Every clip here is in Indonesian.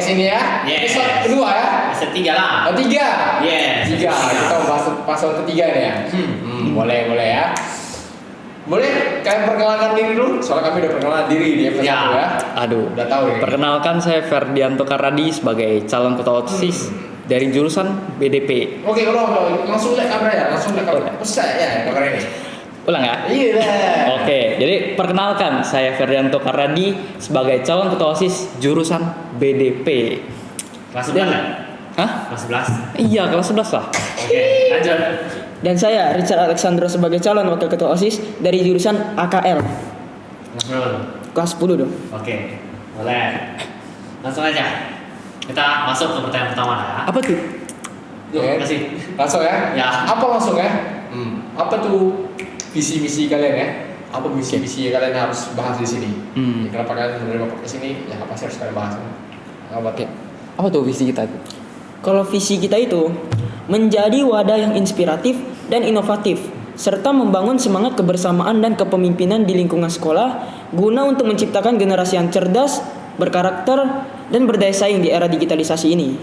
podcast ini ya. Yes. Episode kedua ya. Episode 3 lah. Oh, 3. Yes. 3. Kita membahas pasal ketiga nih ya. Boleh ya. Boleh kalian perkenalkan diri dulu. Soalnya kami udah perkenalan diri di episode Ya. 1 ya. Aduh, Udah tahu ya. perkenalkan saya Ferdianto Karadi sebagai calon ketua OSIS dari jurusan BDP. Oke, kalau langsung lihat kamera ya, langsung lihat kamera. Bisa ya kamera ini. Ulang ya? Iya lah. Oke, jadi perkenalkan saya Ferdianto Karadi sebagai calon ketua OSIS jurusan BDP. Kelas 11 ya? Hah? Kelas 11. Iya, kelas 11 lah. Oke, lanjut. Dan saya Richard Alexandro sebagai calon wakil ketua OSIS dari jurusan AKL kelas 10 dong. Oke, boleh. Langsung aja. Kita masuk ke pertanyaan pertama ya. Apa tuh? Oke. Kasih. Langsung ya. Ya. Apa langsung ya? Apa tuh visi misi kalian ya? Apa visi misi kalian harus bahas di sini? Ya, kenapa kalian menerima podcast ini? Ya apa sih harus kalian bahas? Oke. Apa tuh visi kita tuh? Kalau visi kita itu menjadi wadah yang inspiratif dan inovatif serta membangun semangat kebersamaan dan kepemimpinan di lingkungan sekolah guna untuk menciptakan generasi yang cerdas, berkarakter, dan berdaya saing di era digitalisasi ini.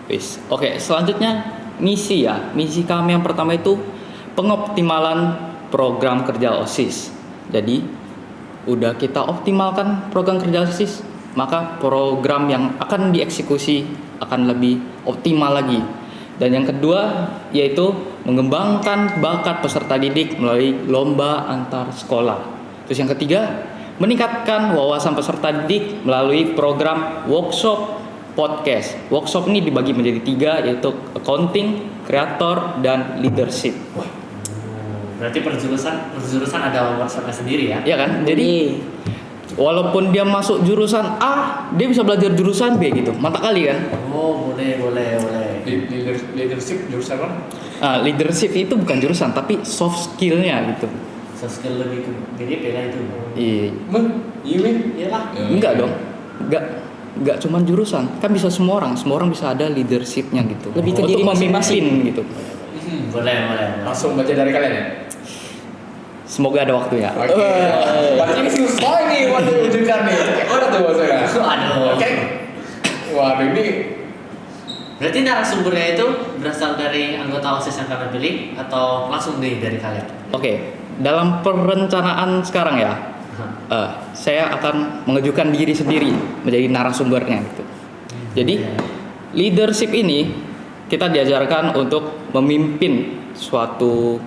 Wis. Oke, selanjutnya misi ya. Misi kami yang pertama itu pengoptimalan program kerja OSIS. Jadi udah kita optimalkan program kerja OSIS, maka program yang akan dieksekusi akan lebih optimal lagi. Dan yang kedua yaitu mengembangkan bakat peserta didik melalui lomba antar sekolah. Terus yang ketiga, meningkatkan wawasan peserta didik melalui program workshop podcast. Workshop ini dibagi menjadi 3 yaitu accounting, creator, dan leadership. Berarti per jurusan ada workshopnya sendiri ya? Iya kan? Jadi walaupun dia masuk jurusan A, dia bisa belajar jurusan B gitu. Mantap kali kan? Oh, boleh. Leadership jurusan apa? Leadership itu bukan jurusan tapi soft skillnya gitu. Soft skill lebih ke BDP lah itu. Iya. Iya Win? Iyalah. Enggak dong. Enggak cuman jurusan. Kan bisa semua orang bisa ada leadershipnya gitu. Lebih ke untuk diri memimpin masing-masing gitu. Boleh. Langsung baca dari kalian ya? Semoga ada waktu ya. Oke. Berarti ini susah nih waktu wujudkan nih. Mana tuh maksudnya? Aduh. Oke. Waduh ini Berarti narasumbernya itu berasal dari anggota OSIS yang kalian pilih atau langsung dari kalian? Oke, dalam perencanaan sekarang ya, saya akan mengajukan diri sendiri menjadi narasumbernya gitu. Jadi leadership ini kita diajarkan untuk memimpin suatu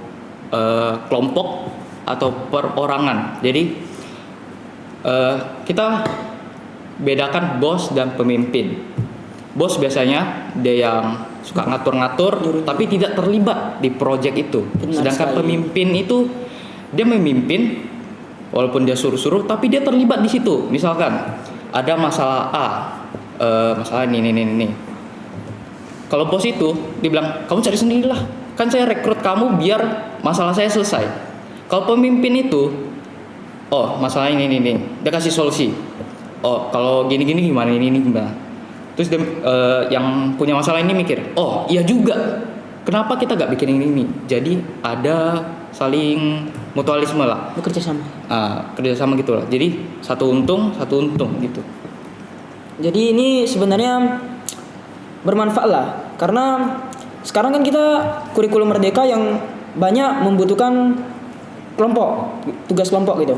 kelompok atau perorangan. Jadi kita bedakan bos dan pemimpin. Bos biasanya dia yang suka ngatur-ngatur tapi tidak terlibat di proyek itu. Benar Sedangkan sekali. pemimpin itu dia memimpin walaupun dia suruh-suruh tapi dia terlibat di situ. Misalkan ada masalah A, masalah ini. Kalau bos itu dibilang kamu cari sendirilah. Kan saya rekrut kamu biar masalah saya selesai. Kalau pemimpin itu masalah ini. Dia kasih solusi. Kalau gini gimana ini gimana. Terus dia, yang punya masalah ini mikir, iya juga. Kenapa kita gak bikin ini? Jadi ada saling mutualisme lah. Bekerja sama. Kerjasama gitu lah. Jadi satu untung gitu. Jadi ini sebenarnya bermanfaat lah karena sekarang kan kita kurikulum merdeka yang banyak membutuhkan tugas kelompok gitu.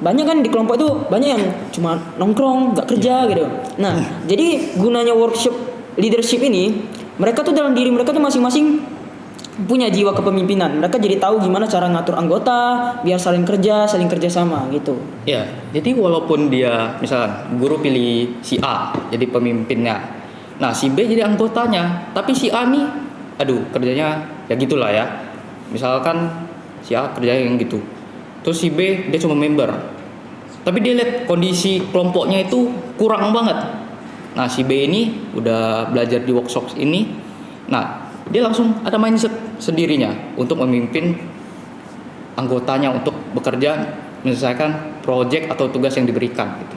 Banyak kan di kelompok itu banyak yang cuma nongkrong, gak kerja gitu. Nah, jadi gunanya workshop leadership ini, mereka tuh dalam diri mereka tuh masing-masing punya jiwa kepemimpinan. Mereka jadi tahu gimana cara ngatur anggota biar saling kerja sama gitu. Ya, jadi walaupun dia misalnya guru pilih si A jadi pemimpinnya, nah si B jadi anggotanya, tapi si A nih, kerjanya ya gitulah ya. Misalkan si A kerjanya yang gitu, terus si B dia cuma member, tapi dia lihat kondisi kelompoknya itu kurang banget. Nah si B ini udah belajar di workshop ini, nah dia langsung ada mindset sendirinya untuk memimpin anggotanya untuk bekerja menyelesaikan proyek atau tugas yang diberikan gitu.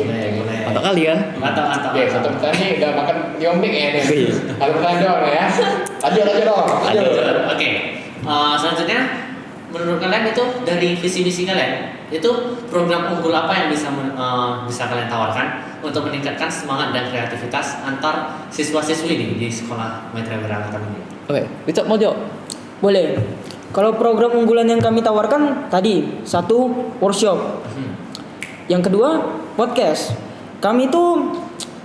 Boleh. Mantap kali kan? Mantap. Oke, satu pertanyaan nih udah makan diombing ya nih. Satu pertanyaan doang ya. Lanjut dong. Oke. Selanjutnya menurut kalian itu dari visi misi kalian itu program unggul apa yang bisa kalian tawarkan untuk meningkatkan semangat dan kreativitas antar siswa-siswi ini di sekolah Maitreya Wirangatan ini? Oke, Richard mau jawab? Boleh. Kalau program unggulan yang kami tawarkan tadi, satu workshop. Yang kedua podcast. Kami itu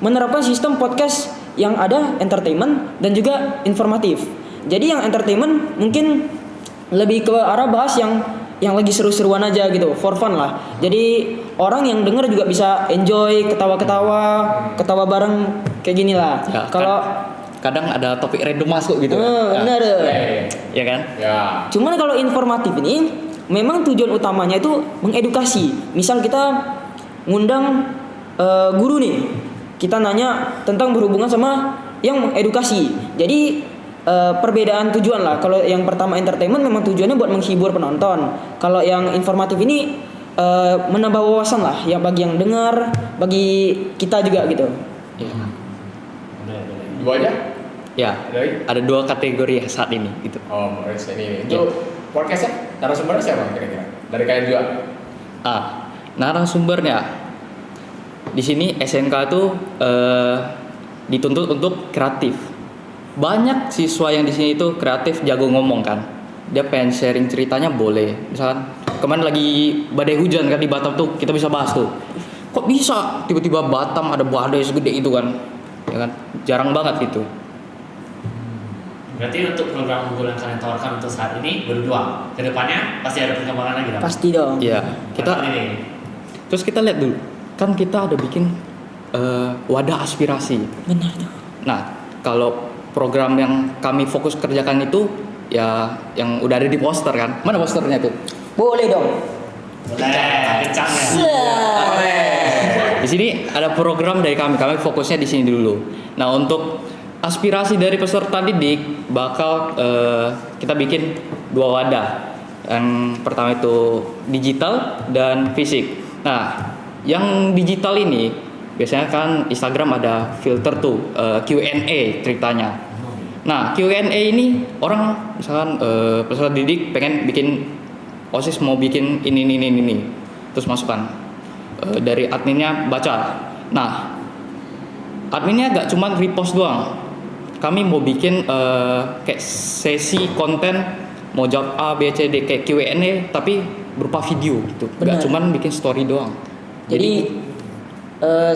menerapkan sistem podcast yang ada entertainment dan juga informatif. Jadi yang entertainment mungkin lebih ke arah bahas yang lagi seru-seruan aja gitu, for fun lah. Jadi orang yang denger juga bisa enjoy, ketawa bareng kayak gini lah. Ya, Kalau kadang ada topik random masuk gitu. bener. Ya kan? Ya. Cuman kalau informatif ini memang tujuan utamanya itu mengedukasi. Misal kita ngundang guru nih, kita nanya tentang berhubungan sama yang mengedukasi. Jadi perbedaan tujuan lah. Kalau yang pertama entertainment memang tujuannya buat menghibur penonton. Kalau yang informatif ini menambah wawasan lah, ya bagi yang dengar, bagi kita juga gitu. Ya. Dua aja? Ya. Dari? Ada 2 kategori saat ini gitu. Oh, Morris ini. Itu podcastnya narasumbernya siapa kira-kira? Dari kalian juga? Narasumbernya di sini SNK itu dituntut untuk kreatif. Banyak siswa yang di sini itu kreatif, jago ngomong kan. Dia pengen sharing ceritanya boleh. Misalkan kemarin lagi badai hujan kan di Batam tuh, kita bisa bahas tuh. Kok bisa tiba-tiba Batam ada badai segede itu kan? Ya kan? Jarang banget gitu. Berarti untuk program unggulan kalian tawarkan untuk saat ini berdua. Kedepannya pasti ada perkembangan lagi dong. Pasti dong. Iya, kita ini. terus kita lihat dulu. Kan kita ada bikin wadah aspirasi. Benar tuh. Nah, kalau program yang kami fokus kerjakan itu ya yang udah ada di poster kan. Mana posternya tuh? Boleh dong. Boleh, kencang ya. Di sini ada program dari kami fokusnya di sini dulu. Nah, untuk aspirasi dari peserta didik bakal kita bikin 2 wadah. Yang pertama itu digital dan fisik. Nah, yang digital ini biasanya kan Instagram ada filter tuh Q&A ceritanya. Nah, Q&A ini orang misalkan peserta didik pengen bikin OSIS mau bikin ini. Terus masukkan dari adminnya baca. Nah, adminnya gak cuma repost doang. Kami mau bikin kayak sesi konten mau jawab A, B, C, D kayak Q&A tapi berupa video gitu. Benar. Gak cuma bikin story doang. Jadi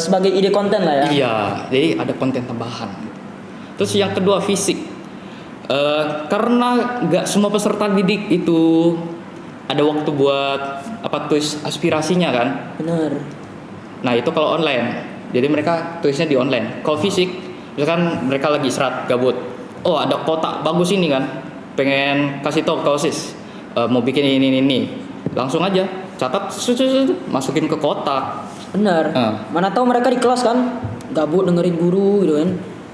sebagai ide konten lah ya. Iya, jadi ada konten tambahan. Terus yang kedua fisik. Karena nggak semua peserta didik itu ada waktu buat tulis aspirasinya kan. Benar. Nah itu kalau online, jadi mereka tulisnya di online. Kalau fisik, misalkan mereka lagi serat gabut. Oh ada kotak bagus ini kan, pengen kasih tau ke OSIS mau bikin ini. Langsung aja catat, masukin ke kotak. Benar. Mana tahu mereka di kelas kan gabut dengerin guru gitu kan.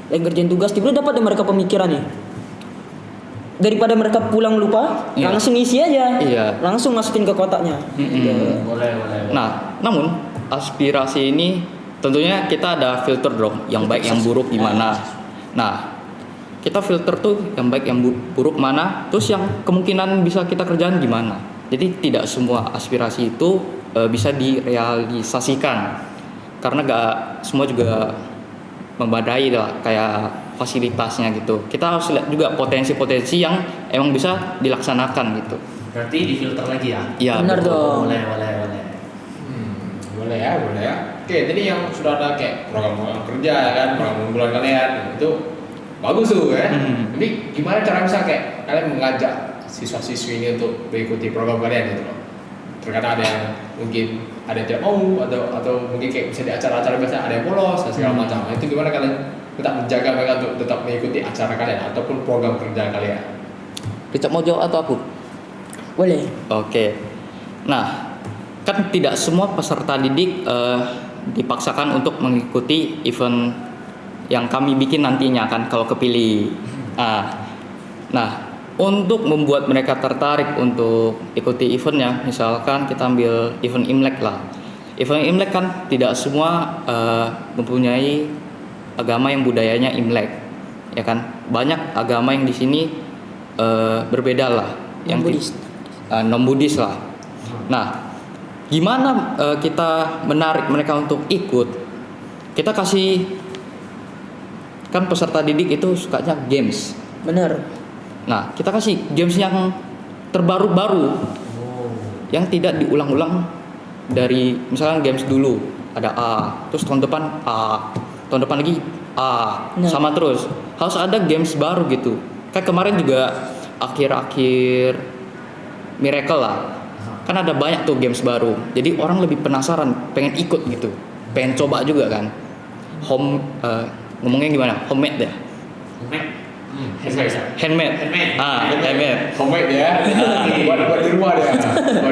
Lagi ngerjain tugas tiba-tiba dapat mereka pemikiran nih. Daripada mereka pulang lupa, Iya. langsung isi aja. Iya. Langsung masukin ke kotaknya. Gitu. Boleh. Nah, namun aspirasi ini tentunya kita ada filter dong, yang baik yang buruk gimana. Nah, kita filter tuh yang baik yang buruk mana, terus yang kemungkinan bisa kita kerjakan gimana. Jadi tidak semua aspirasi itu bisa direalisasikan karena gak semua juga memadai lah kayak fasilitasnya gitu. Kita harus lihat juga potensi-potensi yang emang bisa dilaksanakan gitu. Berarti difilter lagi ya? Iya. Benar betul. dong. Boleh. Boleh ya. Oke, jadi yang sudah ada kayak program kerja ya kan, program unggulan kalian itu bagus tuh ya. Jadi gimana cara bisa kayak kalian mengajak siswa-siswi ini untuk mengikuti program kalian gitu loh? Terkadang ada yang mungkin ada yang tidak mau atau mungkin kayak bisa di acara-acara biasa ada yang bolos dan segala macam. Nah, itu gimana kalian tetap menjaga mereka untuk tetap mengikuti acara kalian ataupun program kerja kalian? Richard mau jawab atau aku? Boleh. Oke. Nah, kan tidak semua peserta didik dipaksakan untuk mengikuti event yang kami bikin nantinya kan kalau kepilih. Nah, untuk membuat mereka tertarik untuk ikuti eventnya, misalkan kita ambil event Imlek lah. Event Imlek kan tidak semua mempunyai agama yang budayanya Imlek, ya kan? Banyak agama yang di sini berbeda lah. Yang Buddhis. non Buddhis lah. Nah, gimana kita menarik mereka untuk ikut? Kita kasih, kan peserta didik itu sukanya games. Bener. Nah, kita kasih games yang terbaru-baru, yang tidak diulang-ulang dari misalkan games dulu ada A, terus tahun depan A, tahun depan lagi A, Nah. sama terus. Harus ada games baru gitu. Kayak kemarin juga akhir-akhir Miracle lah, kan ada banyak tuh games baru. Jadi orang lebih penasaran, pengen ikut gitu, pengen coba juga kan. Ngomongnya gimana? Homemade ya? Handmade. Handmade. Homemade ya. Buat di rumah ya.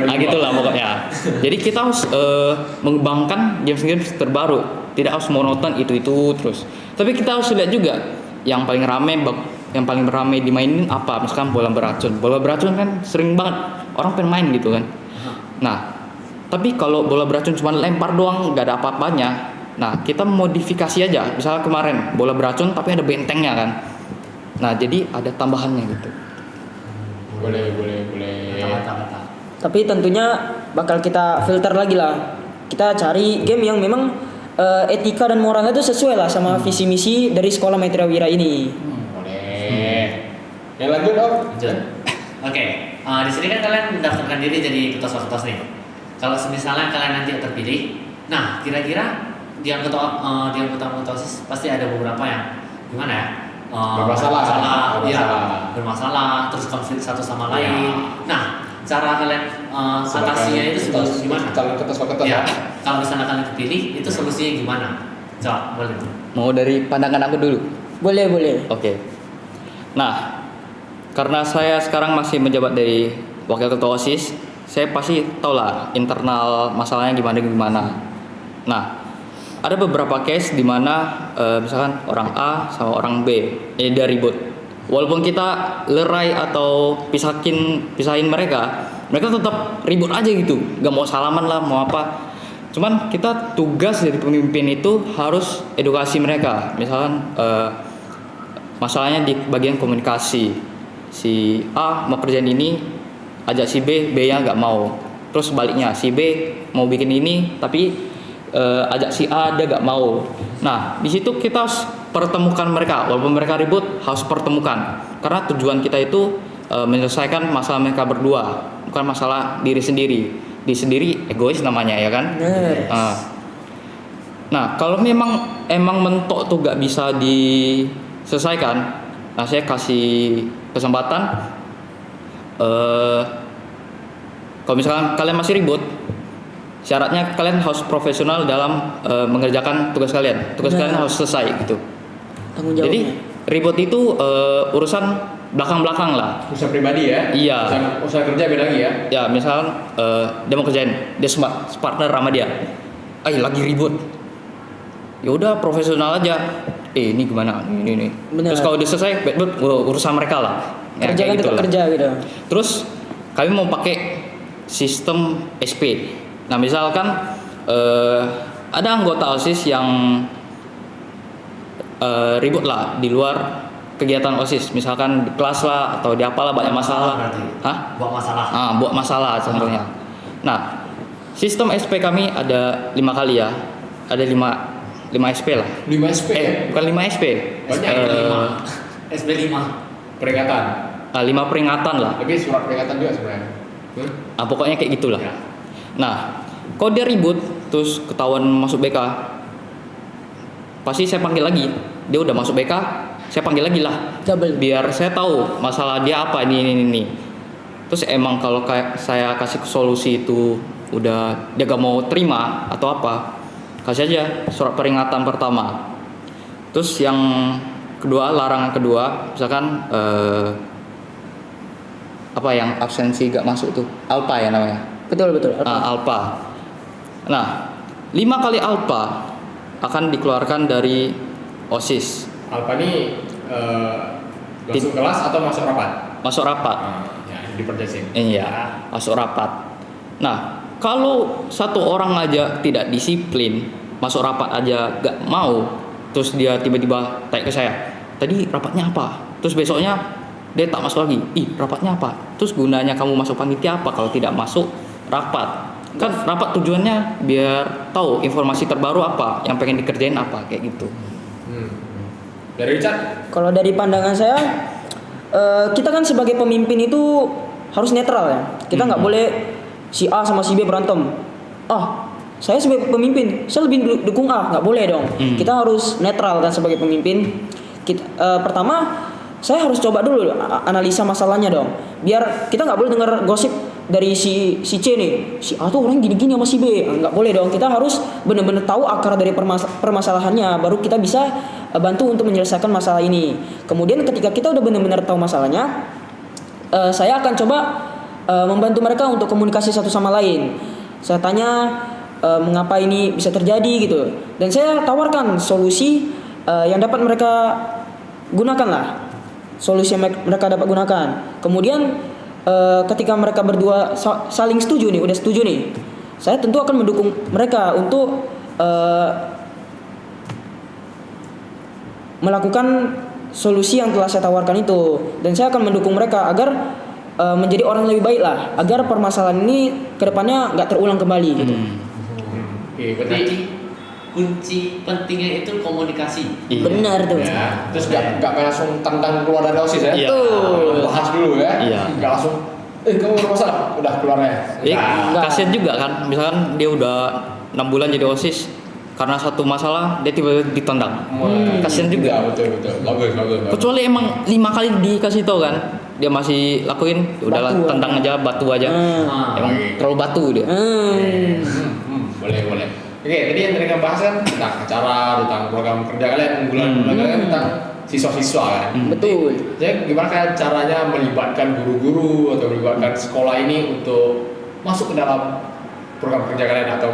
Nah gitulah pokoknya. Jadi kita harus mengembangkan games-games terbaru. Tidak harus monoton itu terus. Tapi kita harus lihat juga yang paling ramai dimainin apa. Misalkan bola beracun. Bola beracun kan sering banget orang pengen main gitu kan. Nah, tapi kalau bola beracun cuma lempar doang, nggak ada apa-apanya. Nah, kita modifikasi aja. Misalnya kemarin bola beracun tapi ada bentengnya kan. Nah, jadi ada tambahannya gitu. Boleh. Kata-kata. Tapi tentunya bakal kita filter lagi lah. Kita cari game yang memang etika dan moralnya itu sesuai lah sama visi misi dari sekolah Maitreya Wira ini. Boleh. Yang lanjut Om. Lanjut. Oke, di sini kan kalian mendaftarkan diri jadi ketua nih. Kalau misalnya kalian nanti terpilih, nah kira-kira di anggota OSIS pasti ada beberapa yang gimana ya? Bermasalah. Bermasalah, terus konflik satu sama Ya. lain. Nah, cara kalian atasinya itu sebetulnya gimana? Calon ketua Ya, kalau misalnya kalian terpilih, itu solusinya gimana? Coba, boleh. Mau dari pandangan aku dulu. Boleh. Oke. Nah, karena saya sekarang masih menjabat dari wakil ketua OSIS, saya pasti tahu lah internal masalahnya gimana. Nah, ada beberapa case di mana misalkan orang A sama orang B dia ribut. Walaupun kita lerai atau pisahin mereka tetap ribut aja gitu. Gak mau salaman lah, mau apa. Cuman kita tugas dari pemimpin itu harus edukasi mereka. Misalkan masalahnya di bagian komunikasi. Si A mau kerjaan ini, ajak si B-nya nggak mau. Terus sebaliknya, si B mau bikin ini, tapi ajak si A dia nggak mau. Nah, di situ kita harus pertemukan mereka. Walaupun mereka ribut, harus pertemukan. Karena tujuan kita itu menyelesaikan masalah mereka berdua, bukan masalah diri sendiri. Diri sendiri egois namanya ya kan. Nah, kalau emang mentok tuh nggak bisa diselesaikan, nah saya kasih kesempatan. Kalau misalkan kalian masih ribut, syaratnya kalian harus profesional dalam mengerjakan tugas kalian. Tugas kalian harus selesai gitu. Tanggung jawabnya. Jadi ribut itu urusan belakang-belakang lah. Usaha pribadi ya. Iya. Usaha kerja beda lagi ya. Ya misal dia mau kerjain, dia partner sama dia. Lagi ribut. Ya udah profesional aja. Ini gimana? Ini. Bener. Terus kalau udah selesai, urusan mereka lah. Ya, Kerja kan kayak tetap gitulah. kerja gitu. Terus kami mau pakai sistem SP. Nah misalkan ada anggota OSIS yang ribut lah di luar kegiatan OSIS, misalkan di kelas lah atau di apalah banyak masalah. Berarti. Hah? Buat masalah. Buat masalah contohnya. Nah sistem SP kami ada 5 kali ya, ada 5 SP lah. 5 SP. Bukan 5 SP. Banyak, 5. SB 5. Peringatan. 5 peringatan lah. Tapi surat peringatan juga sebenarnya. Pokoknya kayak gitulah. Ya. Nah, kalau dia ribut terus ketahuan masuk BK, pasti saya panggil lagi. Dia udah masuk BK, saya panggil lagi lah. Double. Biar saya tahu masalah dia apa ini. Terus emang kalau kayak saya kasih solusi itu udah dia gak mau terima atau apa, kasih aja surat peringatan pertama. Terus yang kedua, larangan kedua, misalkan apa yang absensi gak masuk tuh, ALPA ya namanya. Betul. ALPA. Nah, 5 kali ALPA akan dikeluarkan dari OSIS. Alpa ini masuk kelas atau masuk rapat? Masuk rapat. Ya, diperjesin. Iya, masuk rapat. Nah, kalau satu orang aja tidak disiplin, masuk rapat aja gak mau, terus dia tiba-tiba tanya ke saya, tadi rapatnya apa? Terus besoknya dia tak masuk lagi. Ih, rapatnya apa? Terus gunanya kamu masuk panitia apa kalau tidak masuk rapat? Kan rapat tujuannya biar tahu informasi terbaru apa, yang pengen dikerjain apa, kayak gitu. Dari Richard? Kalau dari pandangan saya, kita kan sebagai pemimpin itu harus netral ya. Kita nggak boleh si A sama si B berantem. Saya sebagai pemimpin, saya lebih dukung A, nggak boleh dong. Kita harus netral kan sebagai pemimpin. Pertama, saya harus coba dulu analisa masalahnya dong. Biar kita nggak boleh dengar gosip dari si C nih, si A tuh orang gini-gini sama si B. Nggak boleh dong. Kita harus benar-benar tahu akar dari permasalahannya, baru kita bisa bantu untuk menyelesaikan masalah ini. Kemudian ketika kita udah benar-benar tahu masalahnya, saya akan coba membantu mereka untuk komunikasi satu sama lain. Saya tanya mengapa ini bisa terjadi gitu, dan saya tawarkan solusi yang dapat mereka gunakan lah, solusi yang mereka dapat gunakan. Kemudian ketika mereka berdua saling setuju nih, udah setuju nih, saya tentu akan mendukung mereka untuk melakukan solusi yang telah saya tawarkan itu, dan saya akan mendukung mereka agar menjadi orang lebih baik lah, agar permasalahan ini kedepannya nggak terulang kembali gitu. Oke, Berarti kunci pentingnya itu komunikasi. Iya. Benar tuh. Ya, terus nggak langsung tentang keluar dari OSIS ya? Iya. Bahas dulu ya. Iya. Nggak langsung, kamu bermasalah, udah keluarnya. Kasian juga kan, misalkan dia udah 6 bulan jadi OSIS, karena satu masalah dia tiba-tiba ditendang. Kasian juga. Ya, betul. Bagus. Kecuali emang 5 kali dikasih tahu kan, dia masih lakuin, ya udahlah Batu tendang aja, batu aja. Emang terlalu batu dia. Boleh. Oke, tadi yang tadi kita bahas kan tentang acara, tentang program kerja kalian, unggulan kalian tentang siswa-siswa kan. Betul. Jadi gimana kan caranya melibatkan guru-guru atau melibatkan sekolah ini untuk masuk ke dalam program kerja kalian atau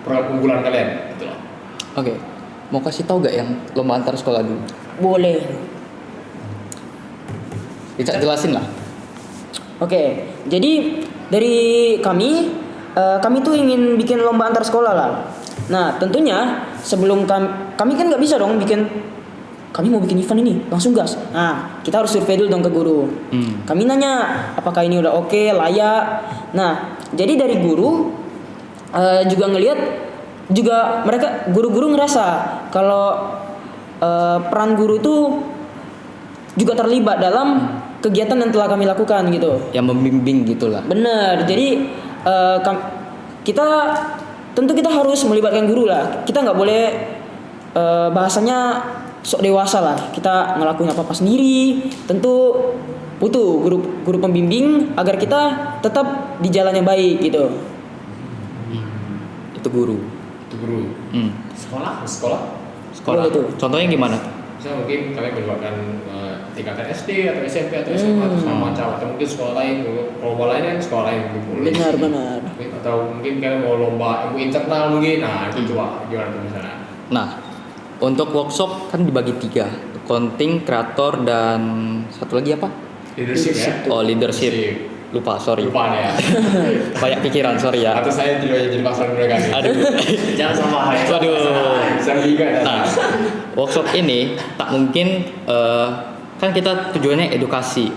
program unggulan kalian gitu loh. Oke, mau kasih tahu gak yang lomba antar sekolah dulu? Boleh. Bisa jelasin lah. Oke, jadi dari kami tuh ingin bikin lomba antar sekolah lah. Nah, tentunya sebelum kami kan nggak bisa dong kami mau bikin event ini langsung gas. Nah, kita harus survei dulu dong ke guru. Kami nanya apakah ini udah oke, layak. Nah, jadi dari guru juga ngelihat, juga mereka guru-guru ngerasa kalau peran guru itu juga terlibat dalam kegiatan yang telah kami lakukan gitu. Yang membimbing gitulah. Bener. Jadi kita harus melibatkan guru lah. Kita nggak boleh bahasanya sok dewasa lah. Kita ngelakuin apa-apa sendiri. Tentu butuh guru pembimbing agar kita tetap di jalan yang baik gitu. Itu guru. Sekolah? Sekolah. Itu. Contohnya gimana? Misalnya mungkin kalian melibatkan tingkatan SD atau SMP atau SMA atau sama macam, atau mungkin sekolah lain, lomba lain kan sekolah lain mungkin boleh. Benar. Atau mungkin kalian mau lomba ilmu internal mungkin, nah itu coba gimana tuh misalnya? Nah, untuk workshop kan dibagi 3, accounting, kreator, dan satu lagi apa? Leadership ya? Oh, leadership. Lupa, sorry. Lupa ya. Banyak pikiran, sorry ya. Atau saya juga jadi pasaran mereka nih. Aduh. Jangan sama. Waduh. Bisa juga ya. Nah, workshop ini tak mungkin kan kita tujuannya edukasi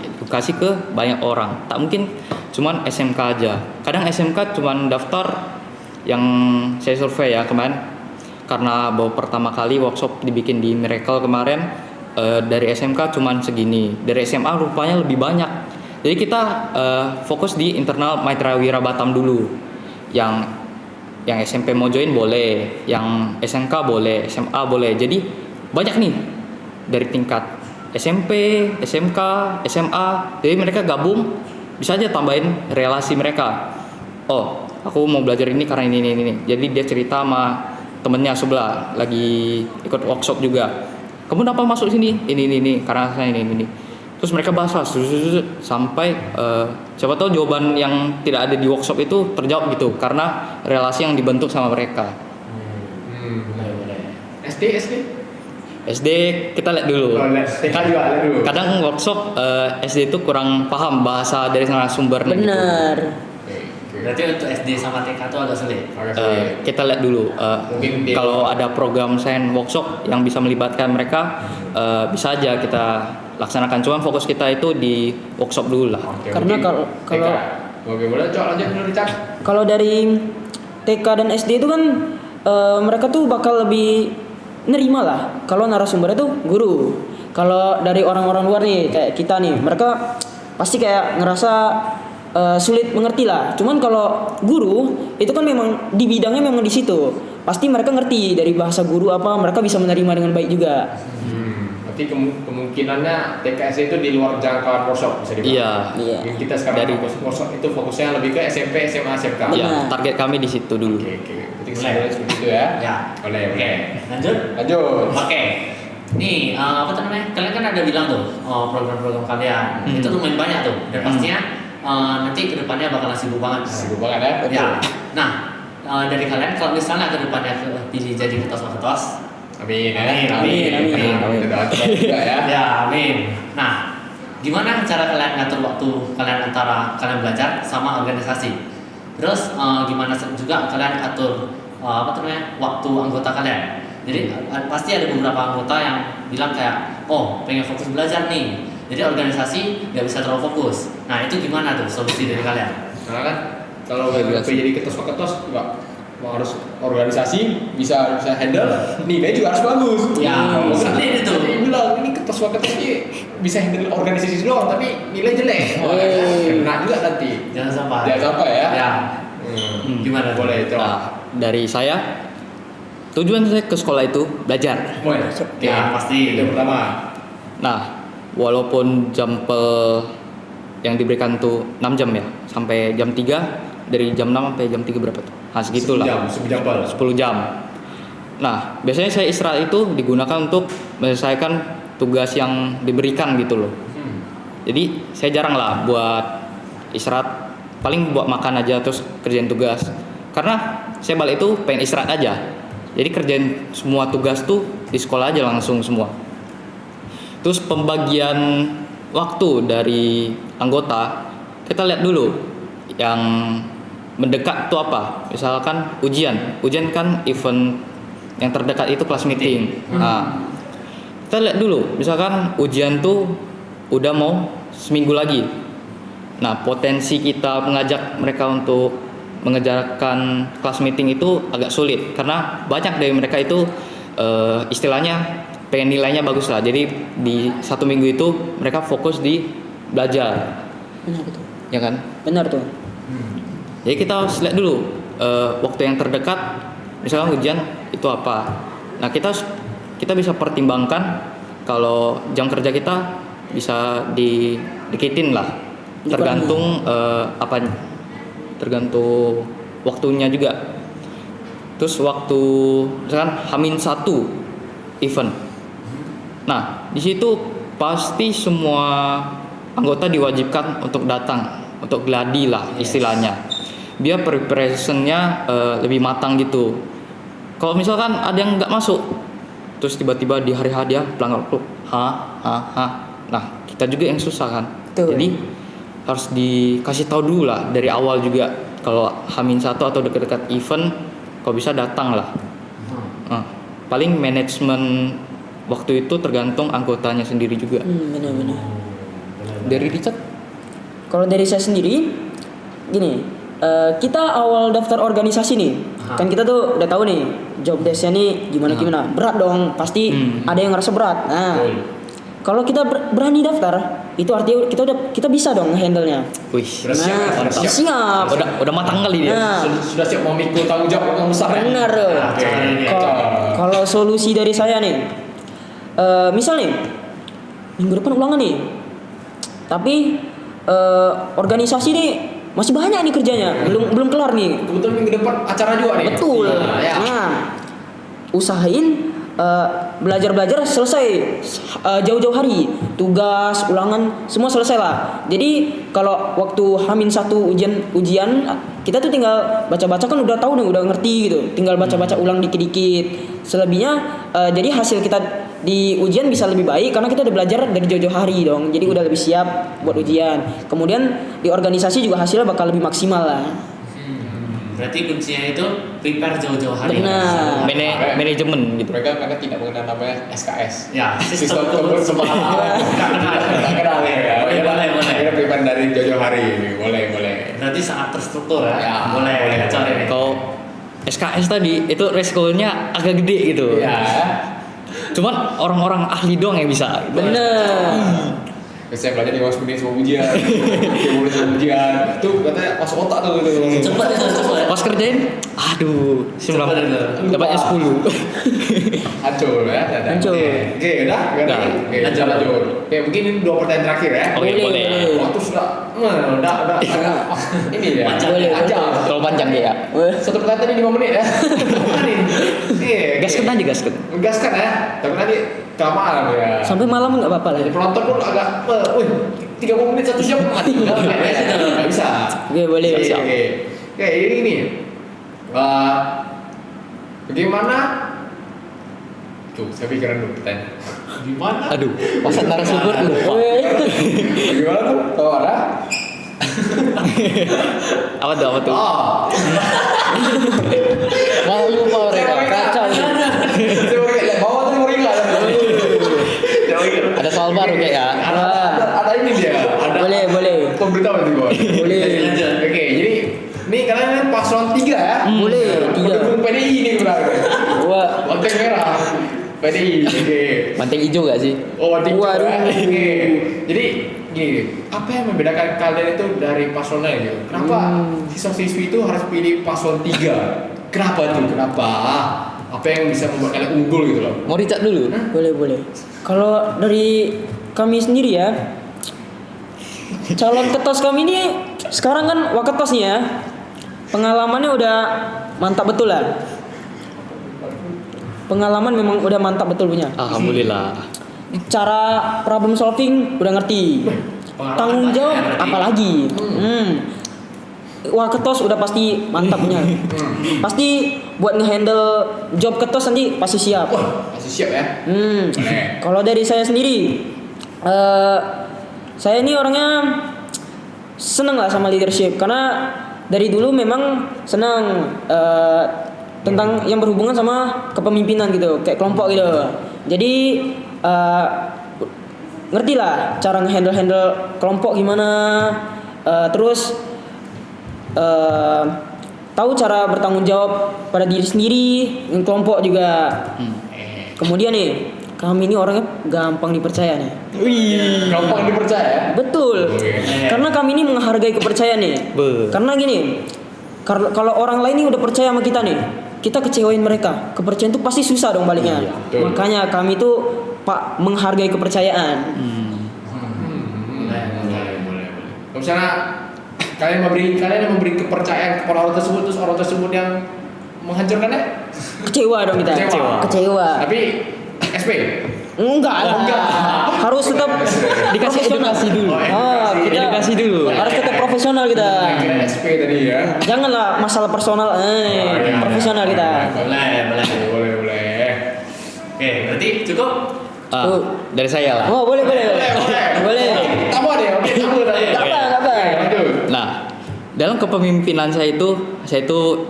ke banyak orang. Tak mungkin cuman SMK aja. Kadang SMK cuman daftar yang saya survei ya kemarin, karena baru pertama kali workshop dibikin di Miracle kemarin, dari SMK cuman segini, dari SMA rupanya lebih banyak. Jadi kita fokus di internal Maitreya Wira Batam dulu. Yang SMP mau join boleh, yang SMK boleh, SMA boleh. Jadi banyak nih dari tingkat SMP, SMK, SMA. Jadi mereka gabung, bisa aja tambahin relasi mereka. Oh, aku mau belajar ini karena ini. Jadi dia cerita sama temennya sebelah lagi ikut workshop juga. Kamu kenapa masuk sini? Ini karena saya ini. Terus mereka bahas sampai siapa tahu jawaban yang tidak ada di workshop itu terjawab gitu, karena relasi yang dibentuk sama mereka. SD kita lihat dulu. Kadang workshop SD itu kurang paham bahasa dari narasumber. Benar. Berarti untuk SD sama TK itu agak sulit. Kita lihat dulu. Kalau ada program sains workshop yang bisa melibatkan mereka, bisa aja kita laksanakan. Cuman fokus kita itu di workshop dulu lah. Oke, Karena mungkin kalau- TK. Oke, boleh Cok lanjut dulu Richard. Kalau dari TK dan SD itu kan mereka tuh bakal lebih nerima lah kalau narasumbernya tuh guru. Kalau dari orang-orang luar nih kayak kita nih, mereka pasti kayak ngerasa sulit mengerti lah. Cuman kalau guru itu kan memang di bidangnya memang di situ. Pasti mereka ngerti dari bahasa guru apa, mereka bisa menerima dengan baik juga. Berarti kemungkinannya TKS itu di luar jangkauan workshop bisa dibilang. Iya. Iya. Yang kita sekarang Dari- fokus workshop itu fokusnya lebih ke SMP, SMA, SMK. Benar. Ya, target kami di situ dulu. Oke. Berarti kesimpulannya seperti itu ya. Ya. Boleh. Oke, lanjut. Lanjut. Oke. Nih, apa tuh namanya? Kalian kan ada bilang tuh program-program kalian itu lumayan banyak tuh, dan pastinya nanti kedepannya bakalan sibuk banget. Sibuk banget ya. Ya. Nah, dari kalian kalau misalnya kedepannya pilih jadi ketos-ketos, Amin ya. Amin. Kita doakan juga ya. ya amin. Nah, gimana cara kalian ngatur waktu kalian antara kalian belajar sama organisasi? Terus gimana juga kalian atur apa tuh namanya waktu anggota kalian? Jadi pasti ada beberapa anggota yang bilang kayak, oh pengen fokus belajar nih, jadi organisasi nggak bisa terlalu fokus. Nah itu gimana tuh solusi dari kalian? Nah kan kalau jadi ketos nggak mau harus organisasi bisa handle, nilai juga harus bagus. Ya, seperti itu. Jadi bilang ini ketos ini bisa handle organisasi doang tapi nilai jelek. Wah, kena juga nanti. Jangan sampai. Jangan sampai ya. Ya. Gimana? Boleh coba. Nah, dari saya tujuan saya ke sekolah itu belajar. Boleh. Ya, pasti. Itu yang pertama. Nah, walaupun jam yang diberikan tuh 6 jam ya, sampai jam 3, dari jam 6 sampai jam 3 berapa tuh? Nah, segitulah. 10 jam. 10 jam. Nah, biasanya saya istirahat itu digunakan untuk menyelesaikan tugas yang diberikan gitu loh. Jadi, saya jarang lah buat istirahat, paling buat makan aja terus kerjain tugas. Karena saya balik itu pengen istirahat aja. Jadi kerjain semua tugas tuh di sekolah aja langsung semua. Terus pembagian waktu dari anggota, kita lihat dulu yang mendekat tuh apa. Misalkan ujian kan event yang terdekat itu kelas meeting. Nah, kita lihat dulu, misalkan ujian tuh udah mau seminggu lagi. Nah, potensi kita mengajak mereka untuk mengerjakan kelas meeting itu agak sulit karena banyak dari mereka itu istilahnya pengen nilainya bagus lah. Jadi di 1 minggu itu mereka fokus di belajar. Benar betul. Ya kan? Benar tuh. Jadi kita harus lihat dulu waktu yang terdekat, misalnya ujian itu apa. Nah kita bisa pertimbangkan kalau jam kerja kita bisa dikitin lah, tergantung tergantung waktunya juga. Terus waktu misalkan H-1 event. Nah di situ pasti semua anggota diwajibkan untuk datang, untuk gladi lah istilahnya. Biar preparationnya lebih matang gitu. Kalau misalkan ada yang nggak masuk, terus tiba-tiba di hari H dia pelanggar waktu, nah kita juga yang susah kan. Betul. Jadi harus dikasih tahu dulu lah dari awal juga. Kalau H-1 atau dekat-dekat event, kalau bisa datang lah. Paling manajemen waktu itu tergantung anggotanya sendiri juga. Benar-benar. Dari Richard? Kalau dari saya sendiri, gini, kita awal daftar organisasi nih, kan kita tuh udah tahu nih job desk-nya nih gimana, berat dong, pasti ada yang ngerasa berat. Nah, kalau kita berani daftar, itu artinya kita bisa dong handle-nya. Wih, Sudah siap, Nah, sudah siap. siap. udah matang kali dia. Nah, Sudah siap memikul tanggung jawab yang besar ya? benar. Oke. Kalau solusi dari saya nih, misal nih minggu depan ulangan nih, tapi organisasi nih masih banyak nih kerjanya, belum kelar nih. Kebetulan minggu depan acara juga nih. Betul. Nah, ya. Nah, usahain belajar selesai jauh-jauh hari, tugas, ulangan semua selesai lah. Jadi kalau waktu H-1 ujian kita tuh tinggal baca-baca kan udah tahu nih, udah ngerti gitu. Tinggal baca-baca ulang dikit-dikit. Selebihnya jadi hasil kita di ujian bisa lebih baik karena kita udah belajar dari jauh-jauh hari dong. Jadi udah lebih siap buat ujian. Kemudian di organisasi juga hasilnya bakal lebih maksimal lah. Berarti kuncinya itu prepare jauh-jauh hari. Benar. Manajemen gitu. Mereka tidak mengenal namanya SKS. Ya, Sistem sistem kubur semalam. Tidak kenal ya. Boleh. Kita prepare dari jauh-jauh hari. Boleh. Berarti sangat terstruktur ya. Ya, boleh. Cari nih. Kalau SKS tadi itu resikonya agak gede gitu. Ya. Cuman orang-orang ahli doang yang bisa. Bener. Saya belajar di kelas kuning semua ujian. Mulai semua ujian. Tuh katanya masuk otak tuh gitu. Cepat itu cepat. Pas kerjain, aduh, Cepat itu. dapatnya 10. Hancur ya. Hancur. Oke, udah. Udah. Oke, lanjut. Oke, mungkin ini 2 pertanyaan terakhir ya. Oke, boleh. Waktu sudah udah ini ya. Boleh. Aja. Terlalu panjang ya. Satu pertanyaan tadi 5 menit ya. Iya. Gaskan aja gaskan. Gaskan ya. Tapi nanti kelamaan ya. Sampai malam nggak apa-apa lah. Jadi penonton pun agak, wih 30 menit 1 jam mati. Nggak bisa. Oke, boleh. Oke, ini. Bagaimana? Tuh, saya pikiran dulu pertanyaan. Gimana? Aduh, pas narasumber lupa. Bagaimana tuh? Tahu ada? Apa tuh? Oh, Malah lupa mereka. Kacau. saya baru kayak bawah tuh baru ingat. Ada soal baru kayak ya. Ada ini dia. Ada Boleh. pemberitahuan di bawah. Boleh. Oke, jadi ini kalian kan paslon 3 ya? Boleh, 3. Pendukung PDI ini sebenarnya. Wah. Banteng merah. PDI. Oke. Banteng hijau gak sih? Oh, banteng Waduh. merah. Oke. Jadi gini, apa yang membedakan kalian itu dari paslon lain gitu? Kenapa siswa-siswi itu harus pilih paslon 3? Kenapa tuh? Kenapa? Apa yang bisa membuat kalian unggul gitu loh? Mau dicat dulu? Boleh. Kalau dari kami sendiri ya, calon ketos kami ini sekarang kan waketos nih ya, pengalamannya udah mantap betul lah. Pengalaman memang udah mantap betul punya. Alhamdulillah. Cara problem solving udah ngerti. Tanggung jawab apalagi. Wah, ketos udah pasti mantap punya. Pasti buat ngehandle job ketos nanti pasti siap. Masih siap ya? Boleh. Kalau dari saya sendiri, saya ini orangnya seneng lah sama leadership karena dari dulu memang senang tentang yang berhubungan sama kepemimpinan gitu, kayak kelompok gitu. Jadi ngerti lah cara ngehandle kelompok gimana, terus tahu cara bertanggung jawab pada diri sendiri, kelompok juga. Kemudian nih, kami ini orangnya gampang dipercaya nih. Gampang dipercaya. Betul. Karena kami ini menghargai kepercayaan nih. Karena gini, kalau orang lain ini udah percaya sama kita nih, kita kecewain mereka. Kepercayaan itu pasti susah dong baliknya. Betul. Makanya kami tuh Pak menghargai kepercayaan. Boleh. Kalau misalnya kalian memberi kepercayaan kepada orang tersebut, terus orang tersebut yang menghancurkannya, Kecewa dong kita. Kecewa. Tapi SP. Enggak lah. Harus tetap Dikasih profesional. edukasi dulu. Kita Edukasi dulu. harus tetap profesional kita. Kira SP tadi ya. Janganlah masalah personal, profesional kita. Boleh. Oke, berarti cukup. Dari saya lah. Oh, boleh. Boleh. Tamu ada ya? Oke, tamu ada. Enggak apa. Lanjut. Nah, dalam kepemimpinan saya itu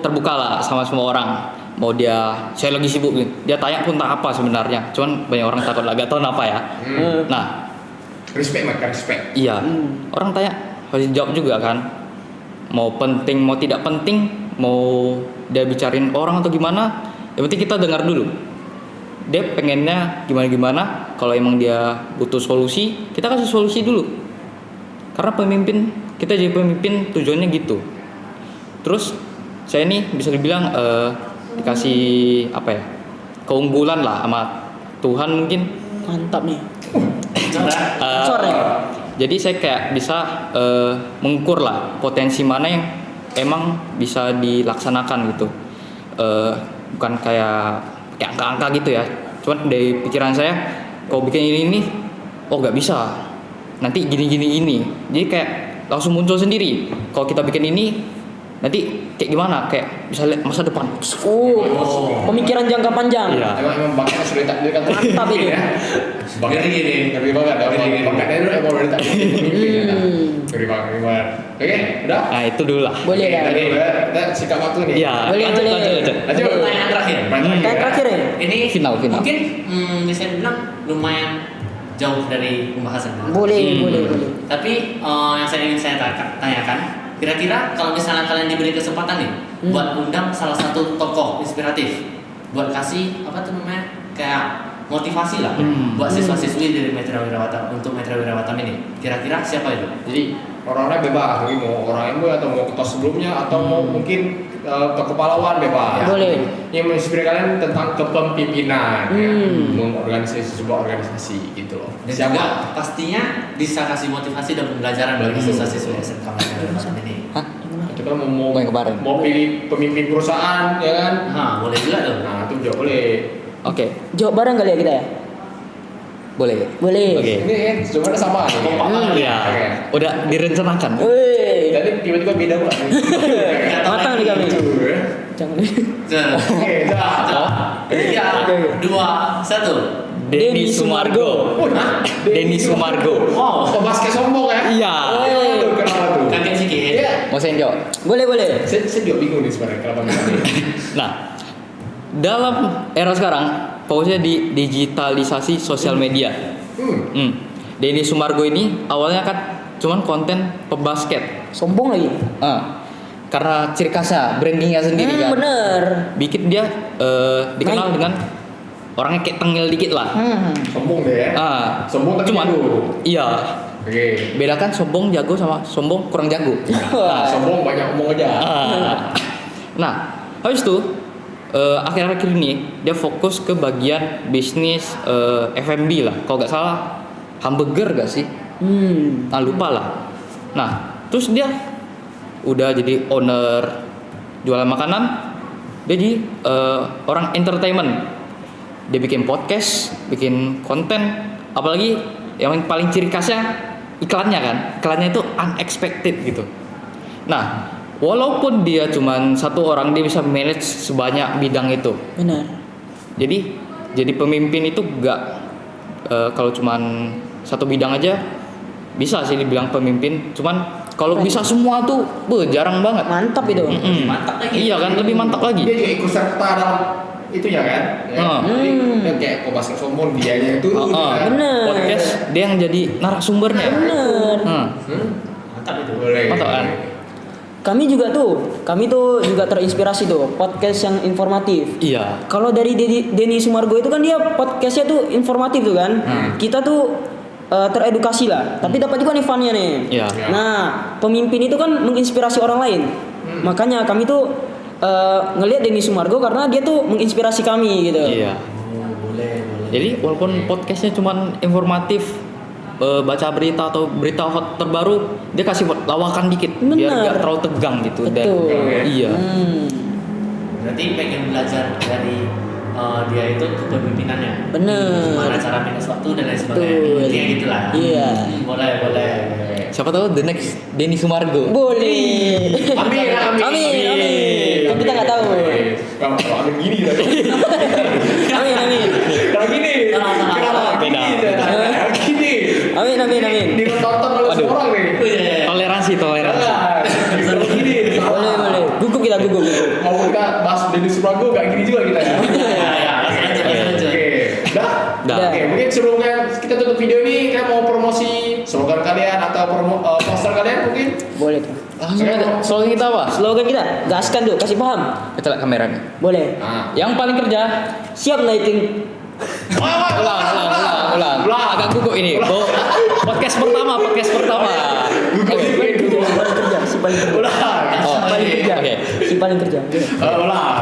terbuka lah sama semua orang. Mau saya lagi sibuk nih, dia tanya pun tak apa sebenarnya. Cuman banyak orang takut lah, gak tahu apa ya. Nah, Respect. iya. Orang tanya harus jawab juga kan. Mau penting, mau tidak penting, mau dia bicarain orang atau gimana, yang penting kita dengar dulu. Dia pengennya gimana, kalau emang dia butuh solusi, kita kasih solusi dulu. Karena kita jadi pemimpin tujuannya gitu. Terus saya ini bisa dibilang dikasih keunggulan lah sama Tuhan mungkin. Mantap nih. Eh, Jadi saya kayak bisa mengukur lah potensi mana yang emang bisa dilaksanakan gitu. Bukan kayak angka-angka gitu ya. Cuman dari pikiran saya, kalau bikin ini nggak bisa. Nanti gini. Jadi kayak langsung muncul sendiri. Kalau kita bikin ini, nanti kayak gimana? Kayak bisa lihat masa depan. Pemikiran jangka panjang. Iya. Emang bakatnya sudah ditakdirkan Mantap ini. ya. Bakatnya gini. Ngeri banget. Bakatnya itu emang sudah ditakdirkan. Ngeri banget. Oke, udah. Nah, itu dulu lah. Boleh dah. Tadi kita sikat waktu nih. Iya, Boleh, lanjut, boleh. lanjut. Lanjut. Pertanyaan terakhir. Kayak terakhir ya. Ini Final. mungkin bisa dibilang lumayan jauh dari pembahasan. Boleh, Hmm. boleh. Tapi yang ingin saya tanyakan, kira-kira kalau misalnya kalian diberi kesempatan nih buat undang salah satu tokoh inspiratif, buat kasih apa tuh namanya kayak motivasi lah buat siswa-siswi dari Mitra Wirautam untuk Mitra Wirautam ini, kira-kira siapa itu? Jadi orang-orang bebas, jadi mau orang MW atau mau ketua sebelumnya atau mau mungkin tokoh pahlawan bebas. Boleh. Yang menginspirasi kalian tentang kepemimpinan, ya, Hmm. mengorganisasi sebuah organisasi gitu loh. Dan Siapa? juga pastinya bisa kasih motivasi dan pembelajaran bagi siswa-siswi SMK Mitra Wirautam ini. Hah? Itu kan mau Yang kemarin. mau pilih pemimpin perusahaan, ya kan? Nah, boleh juga tuh. Nah itu juga boleh. Oke, Jawab bareng kali ya kita ya. boleh. Boleh. Oke. Ini kan semuanya sama nih. Iya. Oke. Udah direncanakan. Woi. Jadi tiba-tiba beda pula. Matang nih kami. Itu, ya. Jangan. Oke, dah. 3, 2, 1. Denny Sumargo. Hah? Denny Sumargo. Oh, Oh, basket sombong ya? Iya. Aduh, kenapa tuh? kaget sedikit. Iya. Mau saya jawab? Boleh. Saya juga bingung nih sebenarnya kenapa misalnya. Nah, dalam era sekarang, fokusnya di digitalisasi sosial media. Denny Sumargo ini awalnya kan cuman konten pebasket. Sombong lagi. Karena ciri khasnya, brandingnya sendiri kan. Bener. Bikin dia dikenal dengan orangnya kayak tengil dikit lah. Sombong deh ya. Sombong tapi cuman, jago. iya. Oke. Bedakan sombong jago sama sombong kurang jago. Nah, sombong banyak omong aja. Nah, habis itu akhir-akhir ini dia fokus ke bagian bisnis F&B lah. Kalau nggak salah hamburger gak sih? Nah, lupa lah. Nah, terus dia udah jadi owner jualan makanan. Dia jadi orang entertainment. Dia bikin podcast, bikin konten, apalagi yang paling ciri khasnya iklannya kan. Iklannya itu unexpected gitu. Nah, walaupun dia cuman satu orang, dia bisa manage sebanyak bidang itu. Benar. Jadi pemimpin itu gak kalau cuman satu bidang aja bisa sih dibilang pemimpin. Cuman kalau bisa semua tuh, jarang banget. Mantap itu. Mantap lagi. Iya kan, lebih mantap lagi. Dia juga ikut serta dalam itunya kan. Ya. Jadi kayak kok basket sombong dianya itu. kan. Bener. Podcast dia yang jadi narasumbernya. Bener. Mantap itu. Boleh. Mantap kan? Kami tuh juga terinspirasi tuh podcast yang informatif. Iya. Kalau dari Denny Sumargo itu kan dia podcastnya tuh informatif tuh kan. Kita tuh teredukasi lah, tapi dapat juga nih funnya nih. Iya. Nah, pemimpin itu kan menginspirasi orang lain. Makanya kami tuh ngelihat Denny Sumargo karena dia tuh menginspirasi kami gitu. Iya. Boleh. Jadi walaupun podcastnya cuman informatif, baca berita atau berita hot terbaru, dia kasih lawakan dikit biar Bener. gak terlalu tegang gitu. Betul. Iya. Berarti pengen belajar dari dia itu kepemimpinannya. Bener. Gimana cara manage waktu dan lain sebagainya. Betul. Intinya gitulah. Iya. Boleh. Siapa tahu the next Denny Sumargo. Boleh. Amin. Kan kita nggak tahu. Kalau amin gini tadi. Amin. Kalau gini. Kenapa Beda. gini? Amin. Ditonton oleh Aduh. semua orang nih. Toleransi. Kalau gini. Boleh. Gugup kita. Mau kita bahas Denny Sumargo gak gini juga kita ya. Ya, lanjut. Oke. Dah. Dah. Oke, mungkin sebelum kita tutup video ini, kita mau promosi slogan kalian atau poster kalian mungkin? Boleh tuh. Langsung aja. Slogan kita apa? Slogan kita, gaskan tuh, kasih paham. Kita lihat kameranya. Boleh. Nah. Yang paling kerja. Siap naikin. Ulang. Agak gugup ini. Podcast pertama. Oke. Si paling kerja. Ulang. Oke. Si paling kerja. Ulang.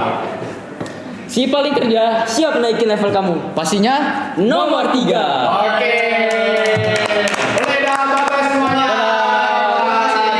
Si paling kerja. Siap naikin level kamu. Pastinya Nomor 3. Oke.